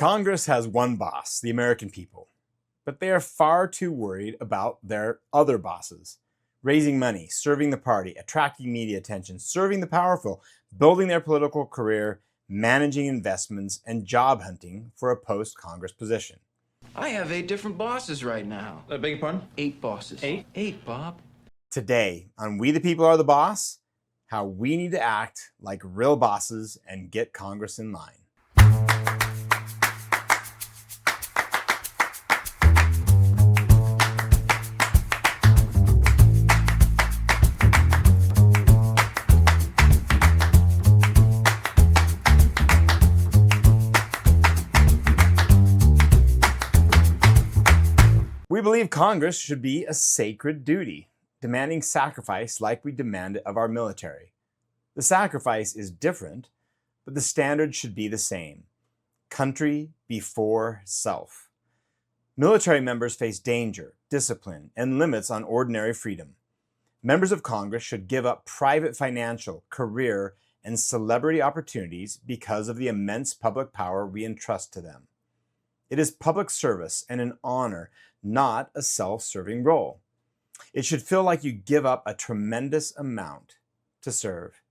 Congress has one boss, the American people, but they are far too worried about their other bosses. Raising money, serving the party, attracting media attention, serving the powerful, building their political career, managing investments, and job hunting for a post-Congress position. I have 8 different bosses right now. I beg your pardon? 8 bosses. 8? 8, Bob. Today, on We the People Are the Boss, how we need to act like real bosses and get Congress in line. We believe Congress should be a sacred duty, demanding sacrifice like we demand it of our military. The sacrifice is different, but the standard should be the same. Country before self. Military members face danger, discipline, and limits on ordinary freedom. Members of Congress should give up private financial, career, and celebrity opportunities because of the immense public power we entrust to them. It is public service and an honor, not a self-serving role. It should feel like you give up a tremendous amount to serve.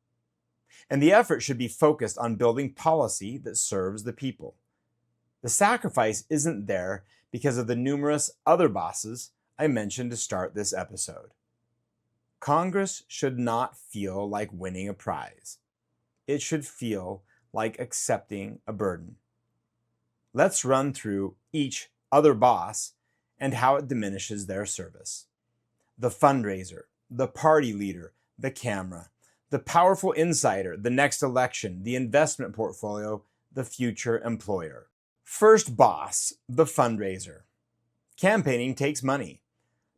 And the effort should be focused on building policy that serves the people. The sacrifice isn't there because of the numerous other bosses I mentioned to start this episode. Congress should not feel like winning a prize. It should feel like accepting a burden. Let's run through each other boss and how it diminishes their service. The fundraiser, the party leader, the camera, the powerful insider, the next election, the investment portfolio, the future employer. First boss, the fundraiser. Campaigning takes money,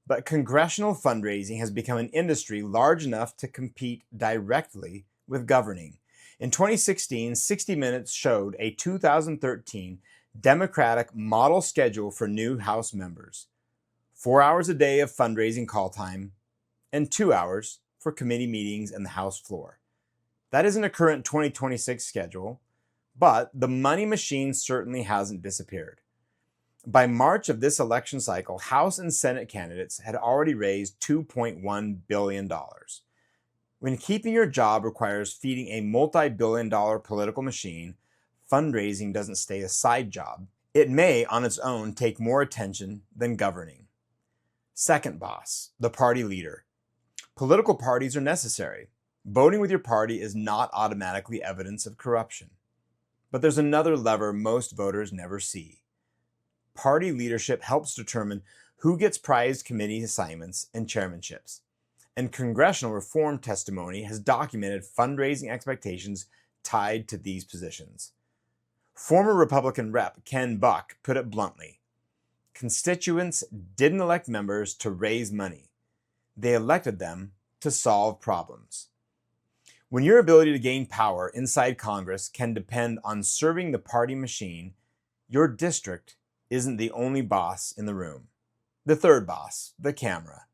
but congressional fundraising has become an industry large enough to compete directly with governing. In 2016, 60 Minutes showed a 2013 Democratic model schedule for new House members. 4 hours a day of fundraising call time and 2 hours for committee meetings and the House floor. That isn't a current 2026 schedule, but the money machine certainly hasn't disappeared. By March of this election cycle, House and Senate candidates had already raised $2.1 billion. When keeping your job requires feeding a multi-billion-dollar political machine, fundraising doesn't stay a side job. It may, on its own, take more attention than governing. Second boss, the party leader. Political parties are necessary. Voting with your party is not automatically evidence of corruption. But there's another lever most voters never see. Party leadership helps determine who gets prized committee assignments and chairmanships. And congressional reform testimony has documented fundraising expectations tied to these positions. Former Republican Rep. Ken Buck put it bluntly, constituents didn't elect members to raise money. They elected them to solve problems. When your ability to gain power inside Congress can depend on serving the party machine, your district isn't the only boss in the room. The third boss, the camera.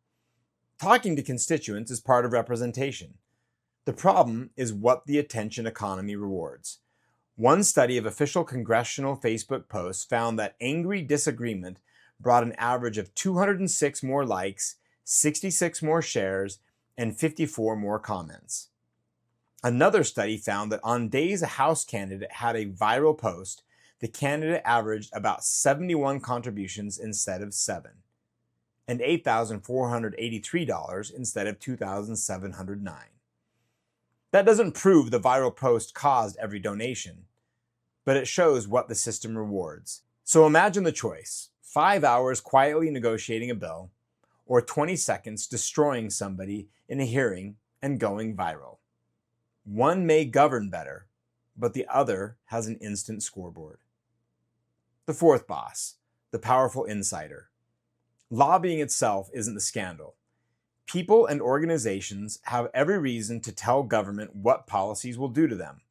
Talking to constituents is part of representation. The problem is what the attention economy rewards. One study of official congressional Facebook posts found that angry disagreement brought an average of 206 more likes, 66 more shares, and 54 more comments. Another study found that on days a House candidate had a viral post, the candidate averaged about 71 contributions instead of 7, and $8,483 instead of $2,709. That doesn't prove the viral post caused every donation, but it shows what the system rewards. So imagine the choice: 5 hours quietly negotiating a bill, or 20 seconds destroying somebody in a hearing and going viral. One may govern better, but the other has an instant scoreboard. The fourth boss, the powerful insider. Lobbying itself isn't the scandal. People and organizations have every reason to tell government what policies will do to them.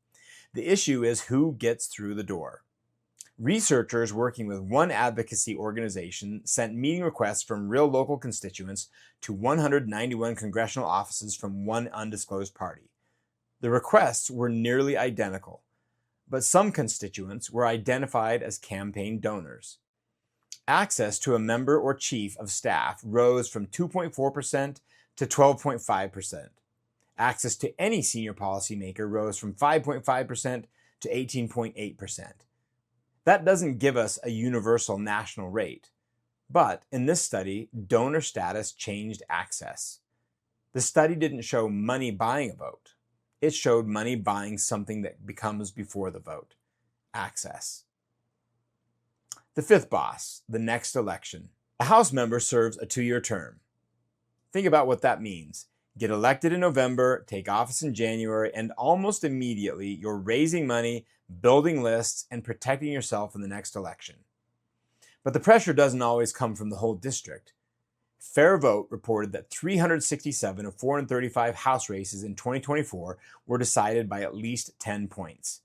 The issue is who gets through the door. Researchers working with one advocacy organization sent meeting requests from real local constituents to 191 congressional offices from one undisclosed party. The requests were nearly identical, but some constituents were identified as campaign donors. Access to a member or chief of staff rose from 2.4% to 12.5%. Access to any senior policymaker rose from 5.5% to 18.8%. That doesn't give us a universal national rate, but in this study, donor status changed access. The study didn't show money buying a vote. It showed money buying something that becomes before the vote: access. The fifth boss, the next election. A House member serves a 2-year term. Think about what that means. Get elected in November, take office in January, and almost immediately you're raising money, building lists, and protecting yourself in the next election. But the pressure doesn't always come from the whole district. Fair Vote reported that 367 of 435 House races in 2024 were decided by at least 10 points.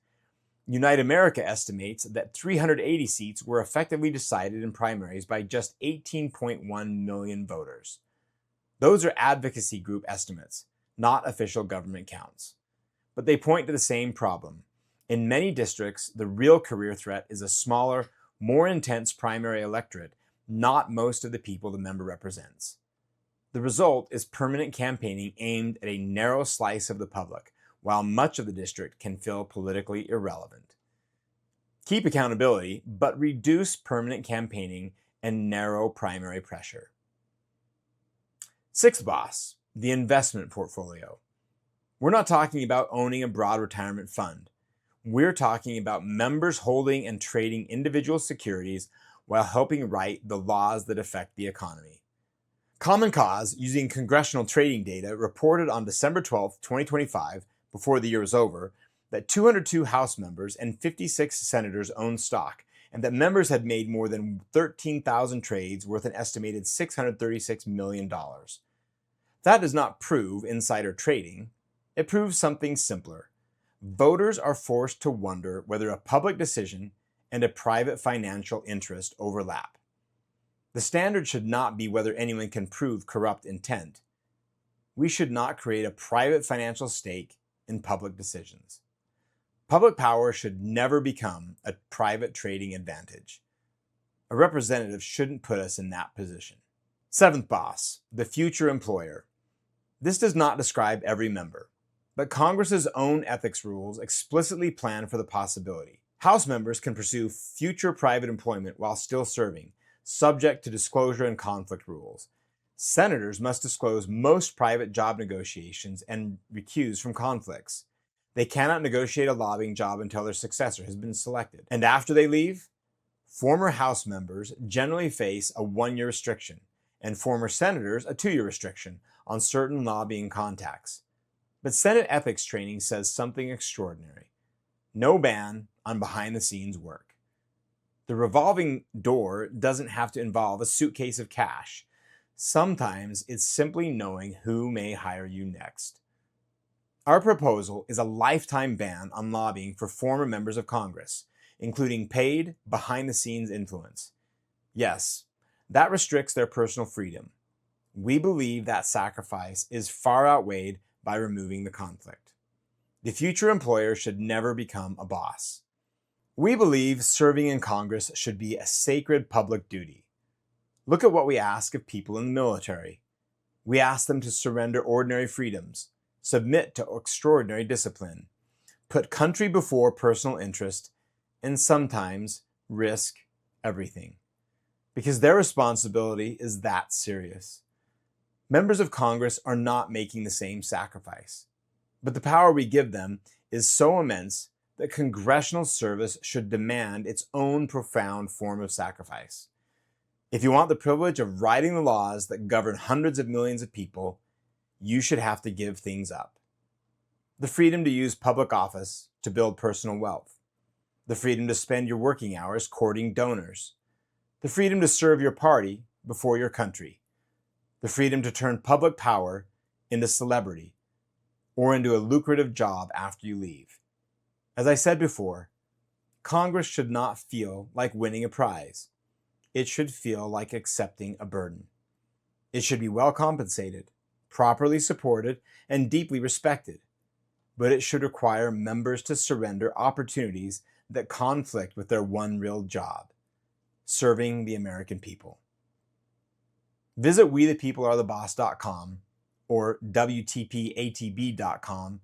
Unite America estimates that 380 seats were effectively decided in primaries by just 18.1 million voters. Those are advocacy group estimates, not official government counts. But they point to the same problem. In many districts, the real career threat is a smaller, more intense primary electorate, not most of the people the member represents. The result is permanent campaigning aimed at a narrow slice of the public, while much of the district can feel politically irrelevant. Keep accountability, but reduce permanent campaigning and narrow primary pressure. Sixth boss, the investment portfolio. We're not talking about owning a broad retirement fund. We're talking about members holding and trading individual securities while helping write the laws that affect the economy. Common Cause, using congressional trading data, reported on December 12, 2025, before the year was over, that 202 House members and 56 senators owned stock, and that members had made more than 13,000 trades worth an estimated $636 million. That does not prove insider trading. It proves something simpler. Voters are forced to wonder whether a public decision and a private financial interest overlap. The standard should not be whether anyone can prove corrupt intent. We should not create a private financial stake in public decisions. Public power should never become a private trading advantage. A representative shouldn't put us in that position. Seventh boss, the future employer. This does not describe every member, but Congress's own ethics rules explicitly plan for the possibility. House members can pursue future private employment while still serving, subject to disclosure and conflict rules. Senators must disclose most private job negotiations and recuse from conflicts. They cannot negotiate a lobbying job until their successor has been selected. And after they leave, former House members generally face a 1-year restriction, and former senators a 2-year restriction on certain lobbying contacts. But Senate ethics training says something extraordinary. No ban on behind-the-scenes work. The revolving door doesn't have to involve a suitcase of cash. Sometimes it's simply knowing who may hire you next. Our proposal is a lifetime ban on lobbying for former members of Congress, including paid, behind-the-scenes influence. Yes, that restricts their personal freedom. We believe that sacrifice is far outweighed by removing the conflict. The future employer should never become a boss. We believe serving in Congress should be a sacred public duty. Look at what we ask of people in the military. We ask them to surrender ordinary freedoms, submit to extraordinary discipline, put country before personal interest, and sometimes risk everything. Because their responsibility is that serious. Members of Congress are not making the same sacrifice, but the power we give them is so immense that congressional service should demand its own profound form of sacrifice. If you want the privilege of writing the laws that govern hundreds of millions of people, you should have to give things up. The freedom to use public office to build personal wealth. The freedom to spend your working hours courting donors. The freedom to serve your party before your country. The freedom to turn public power into celebrity or into a lucrative job after you leave. As I said before, Congress should not feel like winning a prize. It should feel like accepting a burden. It should be well compensated, properly supported, and deeply respected. but it should require members to surrender opportunities that conflict with their one real job, serving the American people. Visit wethepeoplearetheboss.com or WTPATB.com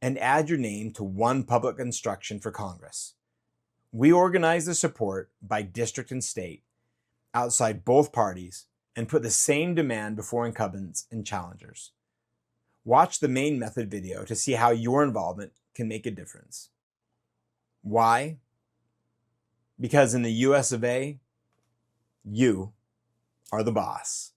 and add your name to one public instruction for Congress. We organize the support by district and state, outside both parties, and put the same demand before incumbents and challengers. Watch the main method video to see how your involvement can make a difference. Why? Because in the US of A, you are the boss.